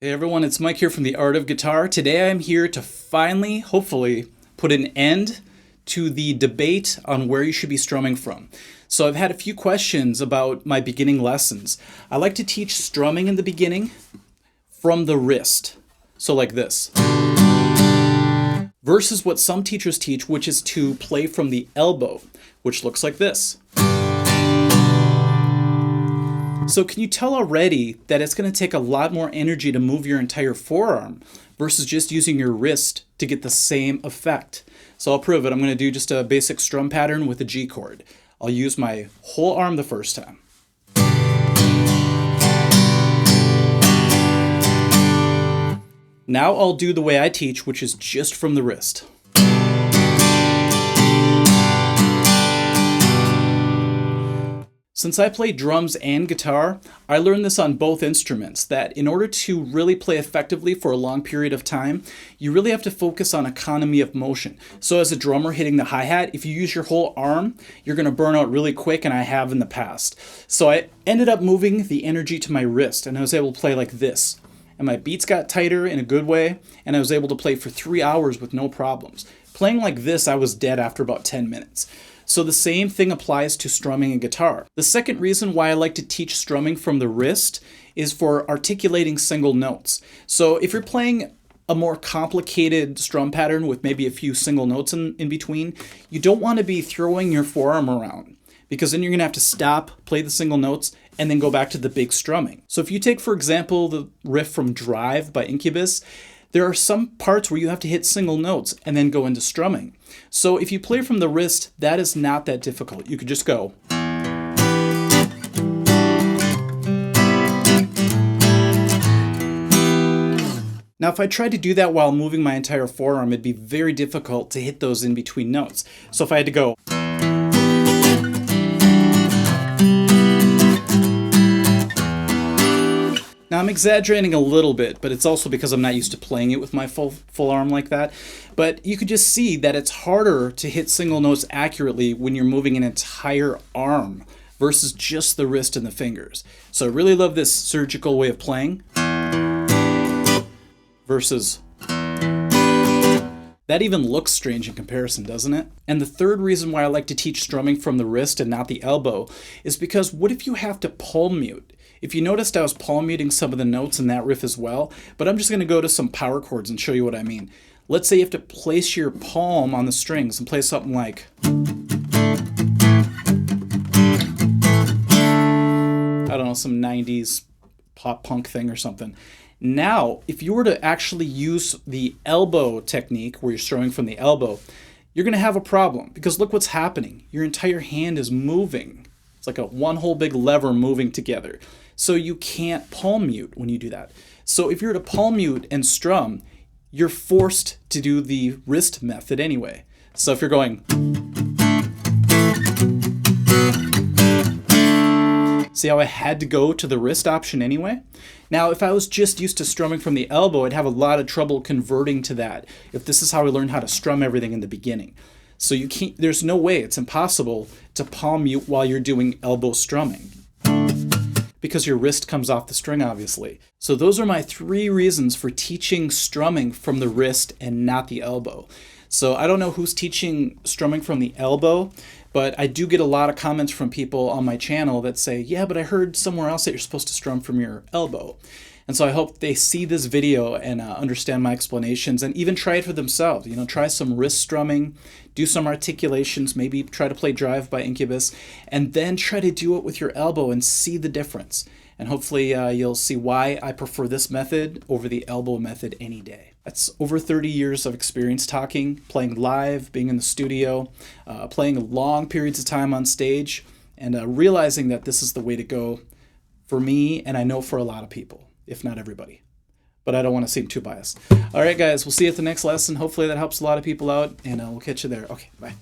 Hey everyone, it's Mike here from The Art of Guitar. Today I'm here to finally, hopefully, put an end to the debate on where you should be strumming from. So I've had a few questions about my beginning lessons. I like to teach strumming in the beginning from the wrist. So like this. Versus what some teachers teach, which is to play from the elbow, which looks like this. So can you tell already that it's going to take a lot more energy to move your entire forearm versus just using your wrist to get the same effect? So I'll prove it. I'm going to do just a basic strum pattern with a G chord. I'll use my whole arm the first time. Now I'll do the way I teach, which is just from the wrist. Since I play drums and guitar, I learned this on both instruments, that in order to really play effectively for a long period of time, you really have to focus on economy of motion. So as a drummer hitting the hi-hat, if you use your whole arm, you're going to burn out really quick, and I have in the past. So I ended up moving the energy to my wrist, and I was able to play like this. And my beats got tighter in a good way, and I was able to play for 3 hours with no problems. Playing like this, I was dead after about 10 minutes. So the same thing applies to strumming and guitar. The second reason why I like to teach strumming from the wrist is for articulating single notes. So if you're playing a more complicated strum pattern with maybe a few single notes in between, you don't want to be throwing your forearm around, because then you're going to have to stop, play the single notes, and then go back to the big strumming. So if you take, for example, the riff from Drive by Incubus, there are some parts where you have to hit single notes and then go into strumming. So if you play from the wrist, that is not that difficult. You could just go. Now, if I tried to do that while moving my entire forearm, it'd be very difficult to hit those in between notes. So if I had to go. Now I'm exaggerating a little bit, but it's also because I'm not used to playing it with my full arm like that. But you could just see that it's harder to hit single notes accurately when you're moving an entire arm versus just the wrist and the fingers. So I really love this surgical way of playing versus. That even looks strange in comparison, doesn't it? And the third reason why I like to teach strumming from the wrist and not the elbow is because what if you have to palm mute? If you noticed, I was palm muting some of the notes in that riff as well, but I'm just going to go to some power chords and show you what I mean. Let's say you have to place your palm on the strings and play something like. I don't know, some 90s pop punk thing or something. Now, if you were to actually use the elbow technique, where you're strumming from the elbow, you're going to have a problem, because look what's happening. Your entire hand is moving. It's like a one whole big lever moving together. So you can't palm mute when you do that. So if you're to palm mute and strum, you're forced to do the wrist method anyway. So if you're going. See how I had to go to the wrist option anyway? Now, if I was just used to strumming from the elbow, I'd have a lot of trouble converting to that if this is how I learned how to strum everything in the beginning. So you can't, there's no way, it's impossible to palm mute while you're doing elbow strumming, because your wrist comes off the string, obviously. So those are my 3 reasons for teaching strumming from the wrist and not the elbow. So I don't know who's teaching strumming from the elbow, but I do get a lot of comments from people on my channel that say, yeah, but I heard somewhere else that you're supposed to strum from your elbow. And so I hope they see this video and understand my explanations and even try it for themselves. You know, try some wrist strumming, do some articulations, maybe try to play Drive by Incubus, and then try to do it with your elbow and see the difference. And hopefully you'll see why I prefer this method over the elbow method any day. That's over 30 years of experience talking, playing live, being in the studio, playing long periods of time on stage, and realizing that this is the way to go for me, and I know for a lot of people, if not everybody. But I don't want to seem too biased. All right, guys, we'll see you at the next lesson. Hopefully that helps a lot of people out, and we'll catch you there. Okay, bye.